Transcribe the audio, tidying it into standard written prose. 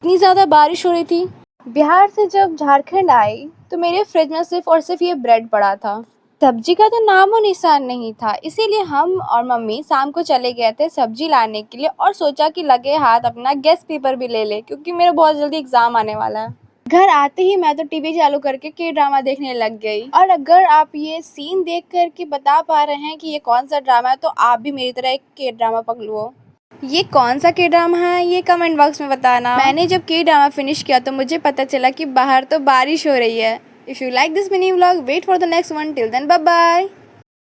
इतनी ज़्यादा बारिश हो रही थी। बिहार से जब झारखंड आई तो मेरे फ्रिज में सिर्फ और सिर्फ ये ब्रेड पड़ा था। सब्जी का तो नामो निशान नहीं था, इसीलिए हम और मम्मी शाम को चले गए थे सब्जी लाने के लिए और सोचा कि लगे हाथ अपना गेस्ट पेपर भी ले ले, क्योंकि मेरा बहुत जल्दी एग्जाम आने वाला है। घर आते ही मैं तो टीवी चालू करके के ड्रामा देखने लग गई। और अगर आप ये सीन देख कर के बता पा रहे हैं कि ये कौन सा ड्रामा है, तो आप भी मेरी तरह एक के ड्रामा पगलू हो। ये कौन सा के ड्रामा है, ये कमेंट बॉक्स में बताना। मैंने जब के ड्रामा फिनिश किया तो मुझे पता चला कि बाहर तो बारिश हो रही है। If you like this mini vlog, wait for the next one. Till then, bye bye.